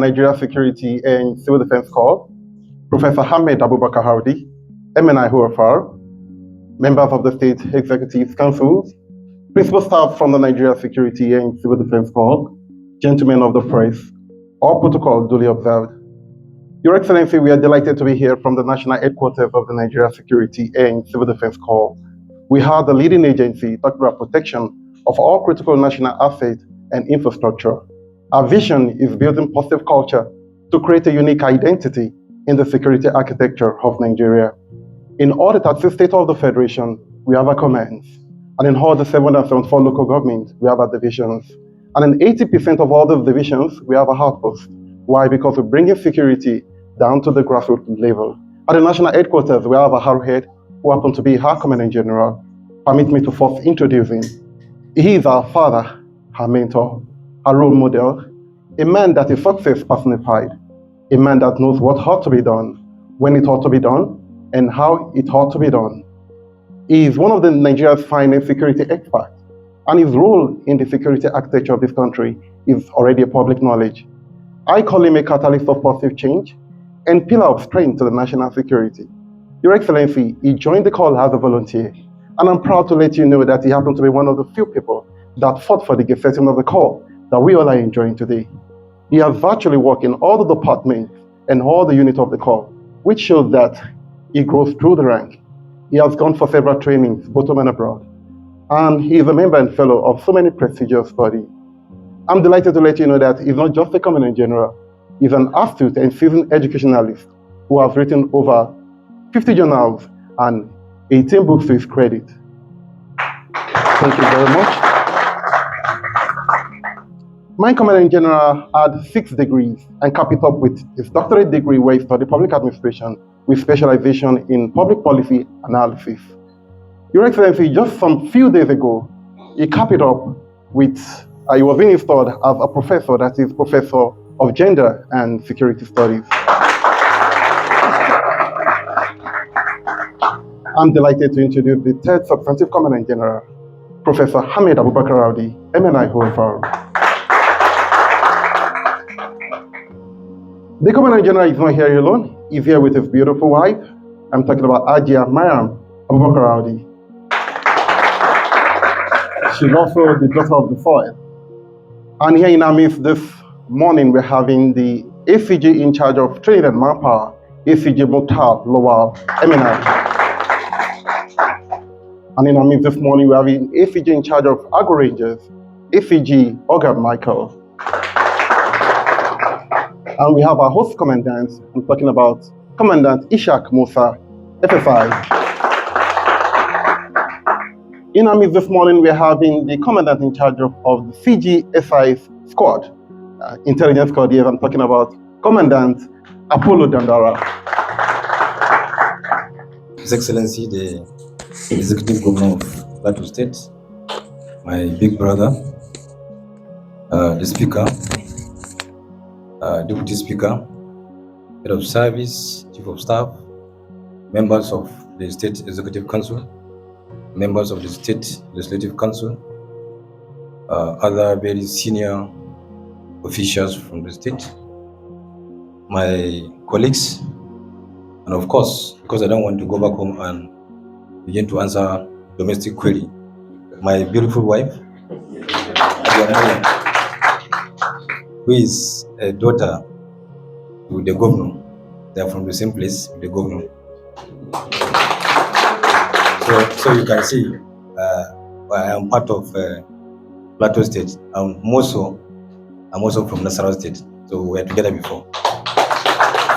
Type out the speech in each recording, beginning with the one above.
Nigeria Security and Civil Defense Corps, Professor Ahmed Abubakar Audi, MNI HOFR, members of the State Executive Councils, principal staff from the Nigeria Security and Civil Defense Corps, gentlemen of the press, all protocol duly observed. Your Excellency, we are delighted to be here from the national headquarters of the Nigeria Security and Civil Defense Corps. We are the leading agency talking about protection of all critical national assets and infrastructure. Our vision is building positive culture to create a unique identity in the security architecture of Nigeria. In all the 36 states of the Federation, we have our commands. And in all the 774 local governments, we have our divisions. And in 80% of all those divisions, we have a outpost. Why? Because we're bringing security down to the grassroots level. At the national headquarters, we have a arrowhead who happens to be our Commandant General. Permit me to first introduce him. He is our father, our mentor, our role model, a man that is success personified, a man that knows what ought to be done, when it ought to be done, and how it ought to be done. He is one of the Nigeria's finest security experts, and his role in the security architecture of this country is already a public knowledge. I call him a catalyst of positive change and pillar of strength to the national security. Your Excellency, he joined the call as a volunteer, and I'm proud to let you know that he happened to be one of the few people that fought for the setting of the call that we all are enjoying today. He has virtually worked in all the departments and all the units of the call, which shows that he grows through the rank. He has gone for several trainings, both home and abroad, and he is a member and fellow of so many prestigious bodies. I'm delighted to let you know that he's not just a Commandant General, he's an astute and seasoned educationalist who has written over 50 journals and 18 books to his credit. Thank you very much. My Commandant General had 6 degrees and capped it up with his doctorate degree where he studied public administration with specialization in public policy analysis. Your Excellency, just some few days ago, he capped it up with, he was being installed as a professor, that is Professor of Gender and Security Studies. I'm delighted to introduce the 3rd Substantive Commandant General, Professor Ahmed Abubakar Audi, MNI HOFR. The Commandant General is not here alone. He's here with his beautiful wife. I'm talking about Ajia Mariam Abubakar Audi. She's also the daughter of the soil. And here in our midst this morning, we're having the ACG in charge of trade and manpower, ACG Mutal Lowell, MNI. And in our midst this morning, we're having ACG in charge of Agro Rangers, ACG Oga Michael. And we have our host commandants. I'm talking about Commandant Ishaq Musa, FSI. In our midst this morning, we're having the Commandant in charge of the CGSI squad, intelligence squad here. I'm talking about Commandant Apollo Dandara. His Excellency, the Executive Governor of Plateau State, my big brother, the Speaker, Deputy Speaker, Head of Service, Chief of Staff, members of the State Executive Council, members of the State Legislative Council, other very senior officials from the state, my colleagues, and of course, because I don't want to go back home and begin to answer domestic query, my beautiful wife, who is a daughter to the governor. They are from the same place, the governor. So you can see, I am part of Plateau State. I'm also from Nasarawa State. So we were together before.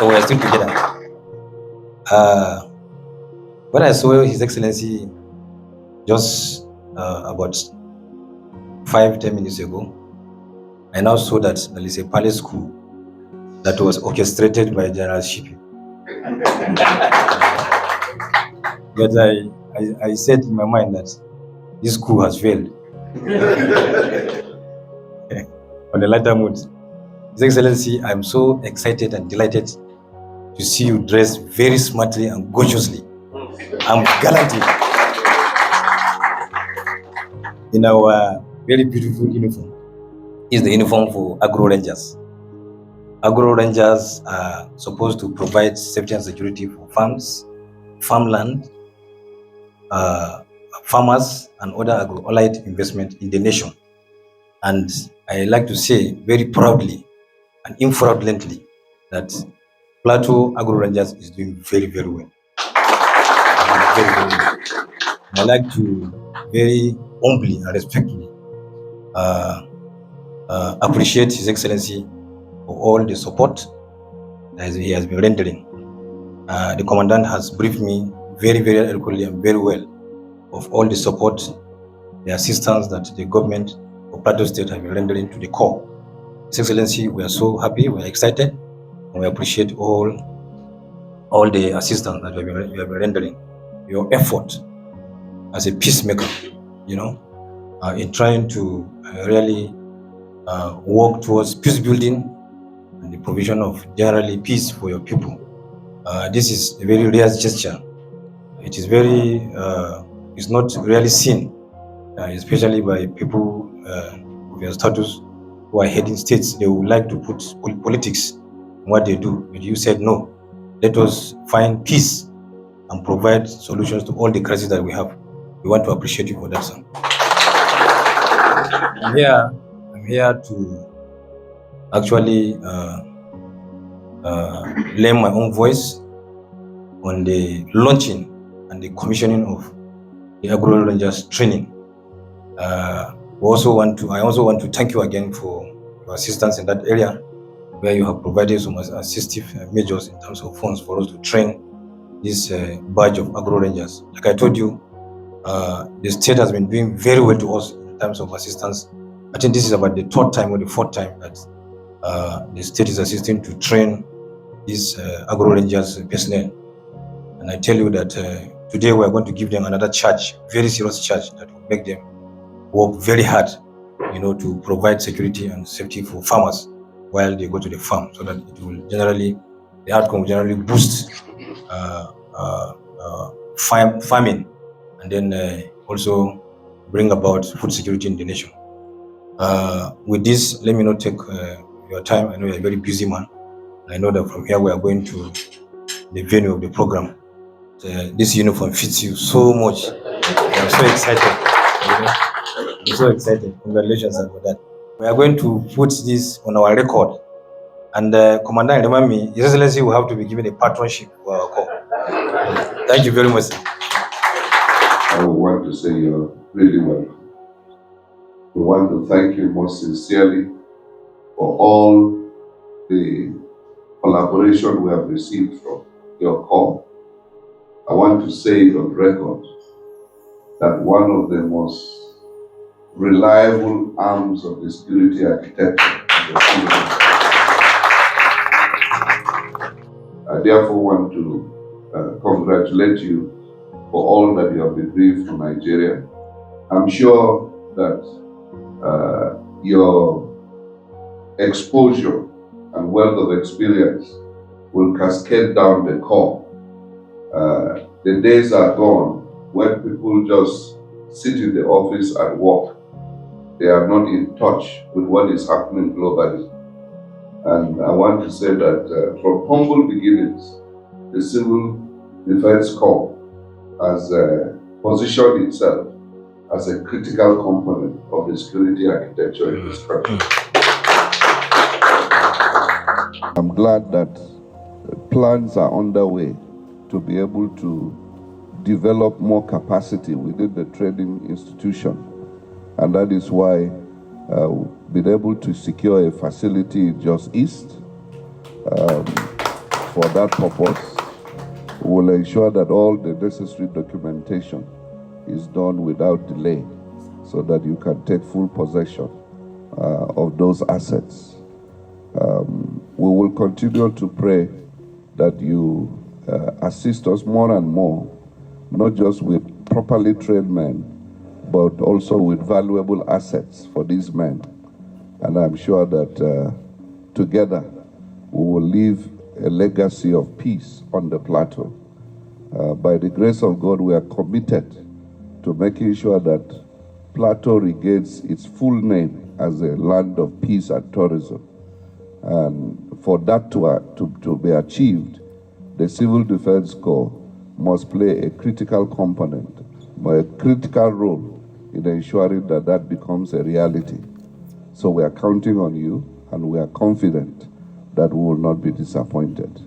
So we are still together. When I saw His Excellency just about 5-10 minutes ago, I now saw that there is a palace school that was orchestrated by General Shipping. But I said in my mind that this school has failed. On a lighter mood, His Excellency, I'm so excited and delighted to see you dressed very smartly and gorgeously. I'm galantly in our very beautiful uniform. It's the uniform for Agro Rangers. Agro Rangers are supposed to provide safety and security for farms, farmland, farmers, and other agro-allied investment in the nation. And I like to say very proudly and infraudulently that Plateau Agro Rangers is doing very, very well. Very, very well. And I like to very humbly and respectfully appreciate His Excellency for all the support that he has been rendering. The Commandant has briefed me very, very eloquently and very well of all the support, the assistance that the government of Plateau State has been rendering to the core. His Excellency, we are so happy, we are excited, and we appreciate all the assistance that you have been rendering. Your effort as a peacemaker, in trying to really work towards peace building and the provision of generally peace for your people. This is a very rare gesture. It is very, it's not really seen, especially by people of your status who are heading states. They would like to put politics in what they do. But you said no. Let us find peace and provide solutions to all the crises that we have. We want to appreciate you for that, sir. I'm here to actually lend my own voice on the launching and the commissioning of the Agro Rangers training. I also want to thank you again for your assistance in that area, where you have provided some assistive measures in terms of funds for us to train this batch of Agro Rangers. Like I told you, the state has been doing very well to us in terms of assistance. I think this is about the third time or the fourth time that the state is assisting to train these Agro Rangers personnel. And I tell you that today we are going to give them another charge, very serious charge that will make them work very hard, to provide security and safety for farmers while they go to the farm, so that it will generally, the outcome will generally boost farming, and then also bring about food security in the nation. With this, let me not take your time. I know you're a very busy man. I know that from here we are going to the venue of the program. This uniform fits you so much. I'm so excited. I'm so excited. Congratulations for that. We are going to put this on our record. And Commandant, remind me, His Excellency will have to be given a patronship for our corps. Thank you very much, sir. I want to say you're really welcome. We want to thank you most sincerely for all the collaboration we have received from your corps. I want to say on record that one of the most reliable arms of the security architecture is the civil. I therefore want to congratulate you for all that you have been doing for Nigeria. I'm sure that your exposure and wealth of experience will cascade down the corps. The days are gone when people just sit in the office and work. They are not in touch with what is happening globally. And I want to say that from humble beginnings, the Civil Defense Corps has positioned itself as a critical component of the security architecture in this country. I'm glad that plans are underway to be able to develop more capacity within the training institution. And that is why we've been able to secure a facility just east. For that purpose, we will ensure that all the necessary documentation is done without delay, so that you can take full possession of those assets. We will continue to pray that you assist us more and more, not just with properly trained men, but also with valuable assets for these men. And I'm sure that together we will leave a legacy of peace on the plateau. By the grace of God, we are committed to making sure that Plateau regains its full name as a land of peace and tourism. And for that to be achieved, the Civil Defense Corps must play a critical component, a critical role in ensuring that that becomes a reality. So we are counting on you, and we are confident that we will not be disappointed.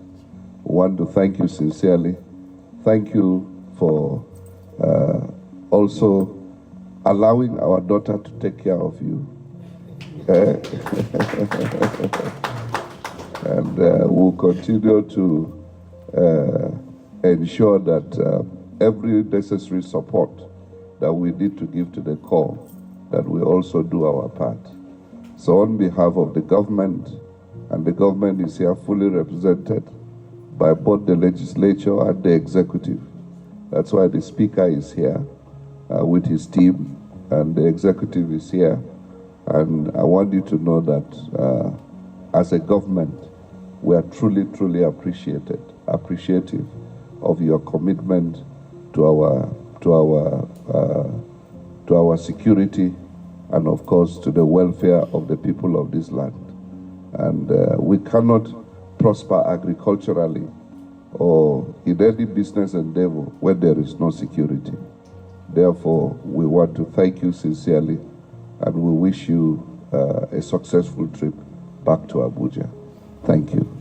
We want to thank you sincerely. Thank you for also allowing our daughter to take care of you. And we'll continue to ensure that every necessary support that we need to give to the Corps, that we also do our part. So on behalf of the government, and the government is here fully represented by both the legislature and the executive. That's why the speaker is here with his team, and the executive is here. And I want you to know that as a government, we are truly, truly appreciative of your commitment to our security, and of course to the welfare of the people of this land. And we cannot prosper agriculturally or in any business endeavor when there is no security. Therefore, we want to thank you sincerely, and we wish you a successful trip back to Abuja. Thank you.